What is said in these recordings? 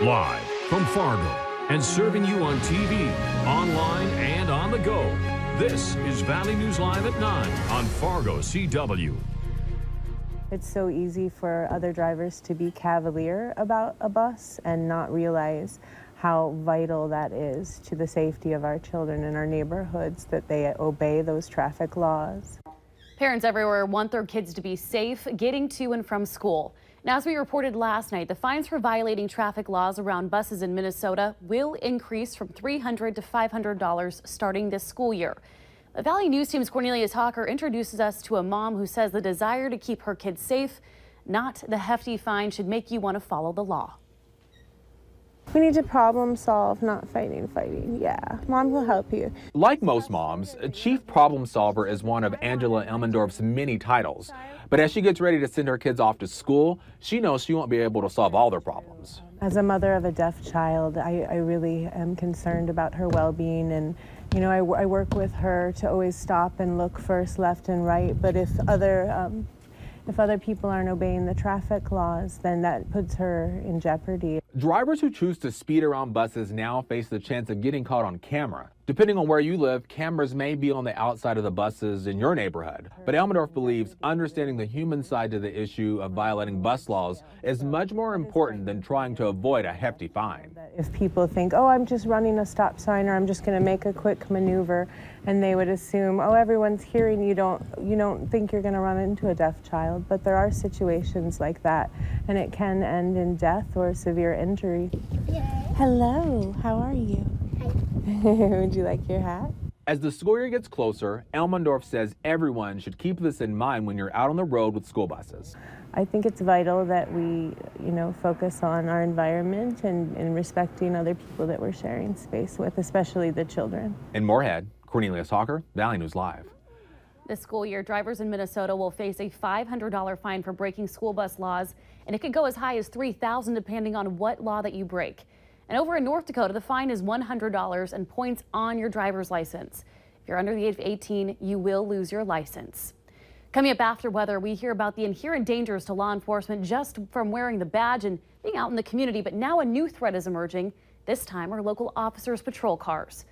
Live from Fargo and serving you on TV, online, and on the go. This is Valley News Live at 9 on Fargo CW. It's so easy for other drivers to be cavalier about a bus and not realize how vital that is to the safety of our children in our neighborhoods, that they obey those traffic laws. Parents everywhere want their kids to be safe getting to and from school. Now, as we reported last night, the fines for violating traffic laws around buses in Minnesota will increase from $300 to $500 starting this school year. The Valley News Team's Cornelius Hawker introduces us to a mom who says the desire to keep her kids safe, not the hefty fine, should make you want to follow the law. We need to problem solve, not fighting. Yeah, mom will help you. Like most moms, Chief Problem Solver is one of Angela Elmendorf's many titles. But as she gets ready to send her kids off to school, she knows she won't be able to solve all their problems. As a mother of a deaf child, I really am concerned about her well-being, and you know, I work with her to always stop and look first, left and right. But if other people aren't obeying the traffic laws, then that puts her in jeopardy. Drivers who choose to speed around buses now face the chance of getting caught on camera. Depending on where you live, cameras may be on the outside of the buses in your neighborhood. But Elmendorf believes understanding the human side to the issue of violating bus laws is much more important than trying to avoid a hefty fine. If people think, oh, I'm just running a stop sign, or I'm just going to make a quick maneuver, and they would assume, oh, everyone's hearing, you don't think you're going to run into a deaf child. But there are situations like that, and it can end in death or severe injury. Hello, how are you? Would you like your hat? As the school year gets closer, Elmendorf says everyone should keep this in mind when you're out on the road with school buses. I think it's vital that we, focus on our environment and respecting other people that we're sharing space with, especially the children. In Moorhead, Cornelius Hawker, Valley News Live. This school year, drivers in Minnesota will face a $500 fine for breaking school bus laws, and it could go as high as $3,000 depending on what law that you break. And over in North Dakota, the fine is $100 and points on your driver's license. If you're under the age of 18, you will lose your license. Coming up after weather, we hear about the inherent dangers to law enforcement just from wearing the badge and being out in the community. But now a new threat is emerging. This time are local officers' patrol cars.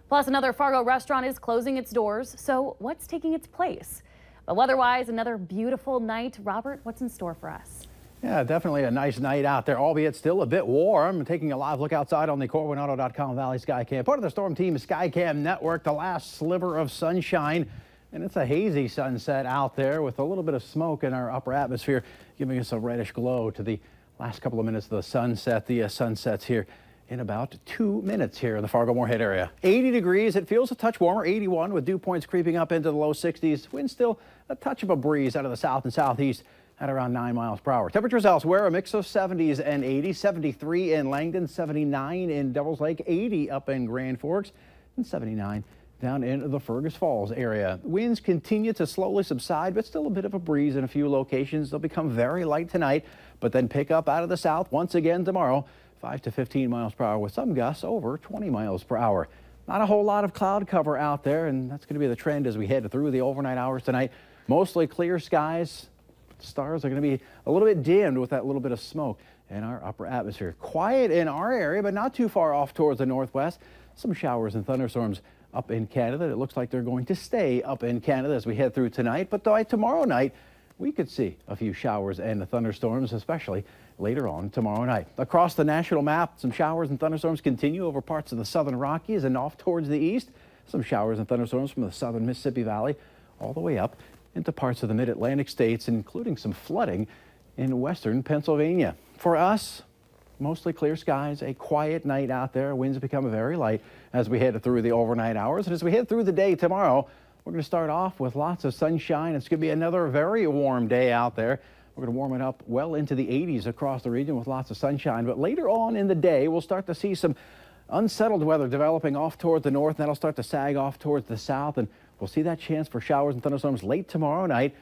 Plus, another Fargo restaurant is closing its doors. So what's taking its place? But weather-wise, another beautiful night. Robert, what's in store for us? Yeah, definitely a nice night out there, albeit still a bit warm. Taking a live look outside on the CorwinAuto.com Valley Skycam, part of the Storm Team Skycam network, the last sliver of sunshine. And it's a hazy sunset out there with a little bit of smoke in our upper atmosphere, giving us a reddish glow to the last couple of minutes of the sunset. The sunsets here in about 2 minutes here in the Fargo-Moorhead area. 80 degrees. It feels a touch warmer, 81, with dew points creeping up into the low 60s. Wind still a touch of a breeze out of the south and southeast at around 9 miles per hour. Temperatures elsewhere, a mix of 70s and 80s, 73 in Langdon, 79 in Devils Lake, 80 up in Grand Forks, and 79 down in the Fergus Falls area. Winds continue to slowly subside, but still a bit of a breeze in a few locations. They'll become very light tonight, but then pick up out of the south once again tomorrow, 5 to 15 miles per hour with some gusts over 20 miles per hour. Not a whole lot of cloud cover out there, and that's going to be the trend as we head through the overnight hours tonight. Mostly clear skies. Stars are going to be a little bit dimmed with that little bit of smoke in our upper atmosphere. Quiet in our area, but not too far off towards the northwest. Some showers and thunderstorms up in Canada. It looks like they're going to stay up in Canada as we head through tonight. But by tomorrow night, we could see a few showers and thunderstorms, especially later on tomorrow night. Across the national map, some showers and thunderstorms continue over parts of the southern Rockies and off towards the east. Some showers and thunderstorms from the southern Mississippi Valley all the way up into parts of the mid-Atlantic states, including some flooding in western Pennsylvania. For us, mostly clear skies, a quiet night out there. Winds become very light as we head through the overnight hours. And as we head through the day tomorrow, we're going to start off with lots of sunshine. It's going to be another very warm day out there. We're going to warm it up well into the 80s across the region with lots of sunshine. But later on in the day, we'll start to see some unsettled weather developing off towards the north, and that'll start to sag off towards the south. And we'll see that chance for showers and thunderstorms late tomorrow night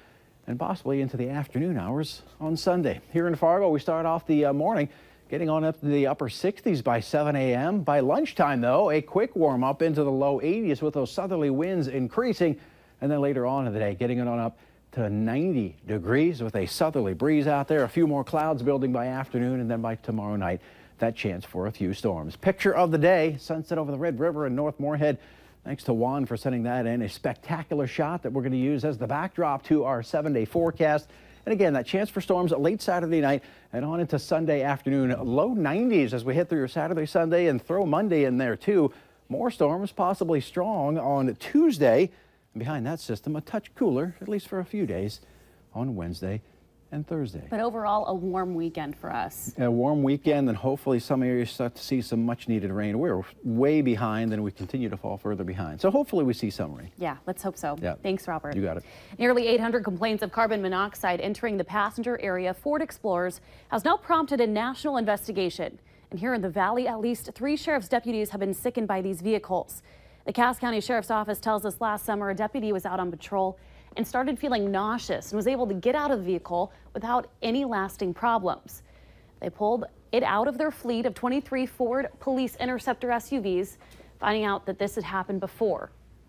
and possibly into the afternoon hours on Sunday. Here in Fargo, we start off the morning getting on up to the upper 60s by 7 a.m. By lunchtime, though, a quick warm up into the low 80s with those southerly winds increasing. And then later on in the day, getting it on up to 90 degrees with a southerly breeze out there. A few more clouds building by afternoon, and then by tomorrow night, that chance for a few storms. Picture of the day, sunset over the Red River in North Moorhead. Thanks to Juan for sending that in. A spectacular shot that we're going to use as the backdrop to our 7-day forecast. And again, that chance for storms late Saturday night and on into Sunday afternoon. Low 90s as we head through Saturday, Sunday, and throw Monday in there too. More storms, possibly strong on Tuesday. And behind that system, a touch cooler, at least for a few days, on Wednesday and Thursday. But overall, a warm weekend for us. A warm weekend, and hopefully some areas start to see some much needed rain. We're way behind, and we continue to fall further behind. So hopefully we see some rain. Yeah, let's hope so. Yeah. Thanks, Robert. You got it. Nearly 800 complaints of carbon monoxide entering the passenger area Ford Explorers has now prompted a national investigation. And here in the Valley, at least 3 sheriff's deputies have been sickened by these vehicles. The Cass County Sheriff's Office tells us last summer a deputy was out on patrol and started feeling nauseous and was able to get out of the vehicle without any lasting problems. They pulled it out of their fleet of 23 Ford Police Interceptor SUVs, finding out that this had happened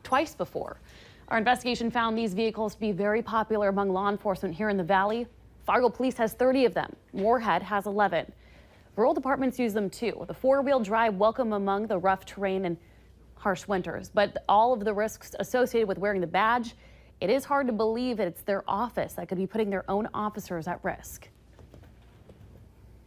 twice before. Our investigation found these vehicles to be very popular among law enforcement here in the Valley. Fargo Police has 30 of them. Moorhead has 11. Rural departments use them too. The 4-wheel drive welcome among the rough terrain and harsh winters, but all of the risks associated with wearing the badge, it is hard to believe that it's their office that could be putting their own officers at risk.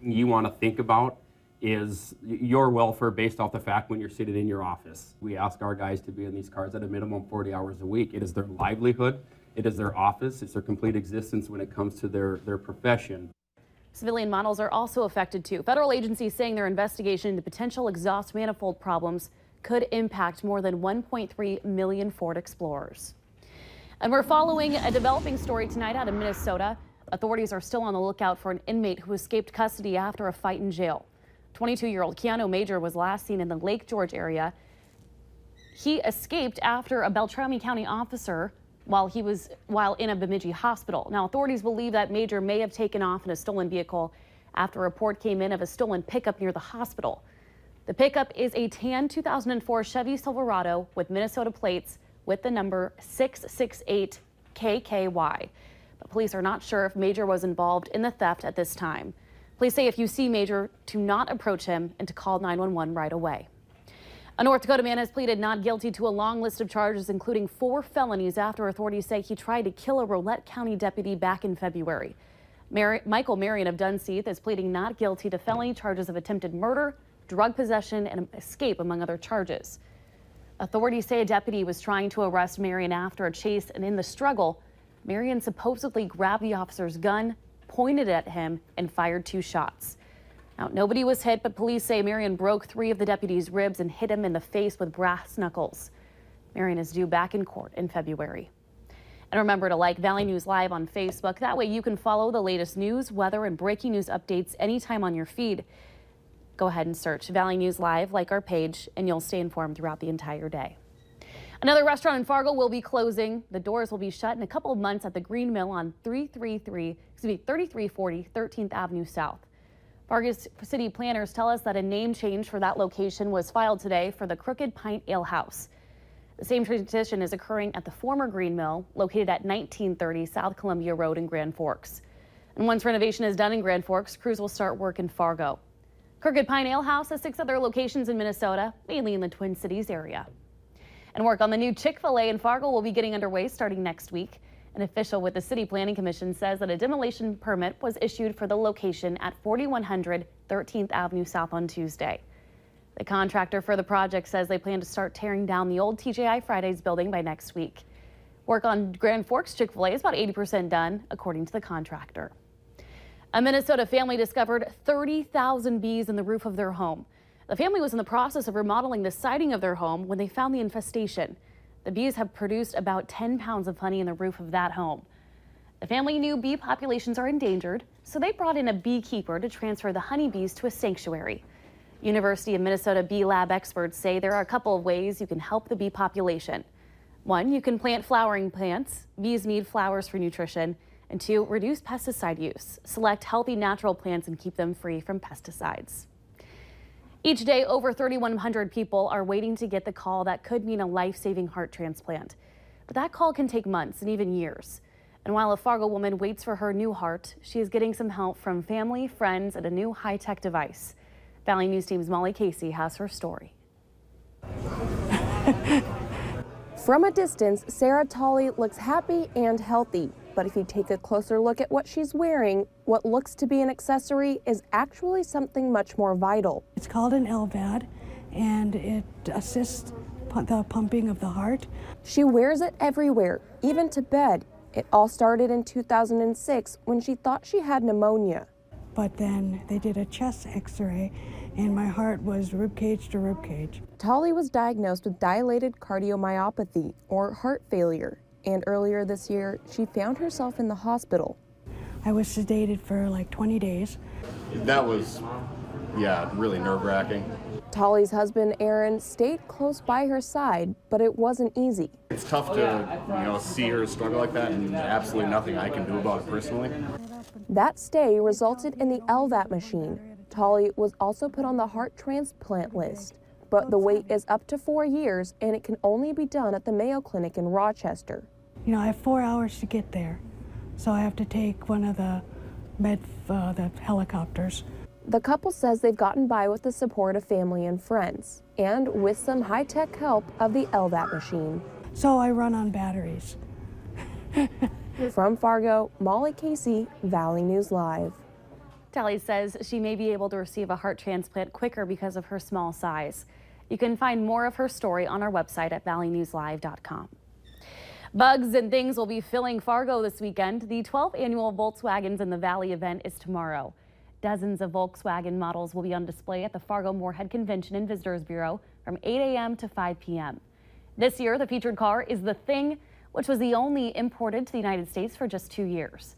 You want to think about is your welfare based off the fact when you're sitting in your office. We ask our guys to be in these cars at a minimum 40 hours a week. It is their livelihood, it is their office, it's their complete existence when it comes to their profession. Civilian models are also affected too. Federal agencies saying their investigation into potential exhaust manifold problems could impact more than 1.3 million Ford Explorers. And we're following a developing story tonight out of Minnesota. Authorities are still on the lookout for an inmate who escaped custody after a fight in jail. 22-year-old Keanu Major was last seen in the Lake George area. He escaped after a Beltrami County officer while in a Bemidji hospital. Now, authorities believe that Major may have taken off in a stolen vehicle after a report came in of a stolen pickup near the hospital. The pickup is a tan 2004 Chevy Silverado with Minnesota plates with the number 668KKY. But police are not sure if Major was involved in the theft at this time. Police say if you see Major, to not approach him and to call 911 right away. A North Dakota man has pleaded not guilty to a long list of charges, including 4 felonies after authorities say he tried to kill a Rolette County deputy back in February. Michael Marion of Dunseith is pleading not guilty to felony charges of attempted murder, drug possession, and escape, among other charges. Authorities say a deputy was trying to arrest Marion after a chase, and in the struggle, Marion supposedly grabbed the officer's gun, pointed at him, and fired 2 shots. Now, nobody was hit, but police say Marion broke 3 of the deputy's ribs and hit him in the face with brass knuckles. Marion is due back in court in February. And remember to like Valley News Live on Facebook. That way you can follow the latest news, weather, and breaking news updates anytime on your feed. Go ahead and search Valley News Live, like our page, and you'll stay informed throughout the entire day. Another restaurant in Fargo will be closing. The doors will be shut in a couple of months at the Green Mill on 3340 13th Avenue South. Fargo city planners tell us that a name change for that location was filed today for the Crooked Pint Ale House. The same transition is occurring at the former Green Mill, located at 1930 South Columbia Road in Grand Forks. And once renovation is done in Grand Forks, crews will start work in Fargo. Crooked Pine Ale House has 6 other locations in Minnesota, mainly in the Twin Cities area. And work on the new Chick-fil-A in Fargo will be getting underway starting next week. An official with the City Planning Commission says that a demolition permit was issued for the location at 4100 13th Avenue South on Tuesday. The contractor for the project says they plan to start tearing down the old TGI Fridays building by next week. Work on Grand Forks Chick-fil-A is about 80% done, according to the contractor. A Minnesota family discovered 30,000 bees in the roof of their home. The family was in the process of remodeling the siding of their home when they found the infestation. The bees have produced about 10 pounds of honey in the roof of that home. The family knew bee populations are endangered, so they brought in a beekeeper to transfer the honeybees to a sanctuary. University of Minnesota Bee Lab experts say there are a couple of ways you can help the bee population. 1, you can plant flowering plants. Bees need flowers for nutrition. And 2, reduce pesticide use. Select healthy natural plants and keep them free from pesticides. Each day, over 3,100 people are waiting to get the call that could mean a life-saving heart transplant. But that call can take months and even years. And while a Fargo woman waits for her new heart, she is getting some help from family, friends, and a new high-tech device. Valley News Team's Molly Casey has her story. From a distance, Sarah Tolley looks happy and healthy. But if you take a closer look at what she's wearing, what looks to be an accessory is actually something much more vital. It's called an LVAD, and it assists the pumping of the heart. She wears it everywhere, even to bed. It all started in 2006 when she thought she had pneumonia. But then they did a chest x-ray, and my heart was ribcage to ribcage. Tolley was diagnosed with dilated cardiomyopathy, or heart failure, and earlier this year, she found herself in the hospital. I was sedated for like 20 days. That was, really nerve-wracking. Tolley's husband, Aaron, stayed close by her side, but it wasn't easy. It's tough to, see her struggle like that, and absolutely nothing I can do about it personally. That stay resulted in the LVAD machine. Tolley was also put on the heart transplant list, but the wait is up to 4 years, and it can only be done at the Mayo Clinic in Rochester. I have 4 hours to get there, so I have to take one of the the helicopters. The couple says they've gotten by with the support of family and friends, and with some high-tech help of the LVAD machine. So I run on batteries. From Fargo, Molly Casey, Valley News Live. Tolley says she may be able to receive a heart transplant quicker because of her small size. You can find more of her story on our website at valleynewslive.com. Bugs and things will be filling Fargo this weekend. The 12th annual Volkswagens in the Valley event is tomorrow. Dozens of Volkswagen models will be on display at the Fargo Moorhead Convention and Visitors Bureau from 8 a.m. to 5 p.m. This year, the featured car is the Thing, which was the only imported to the United States for just 2 years.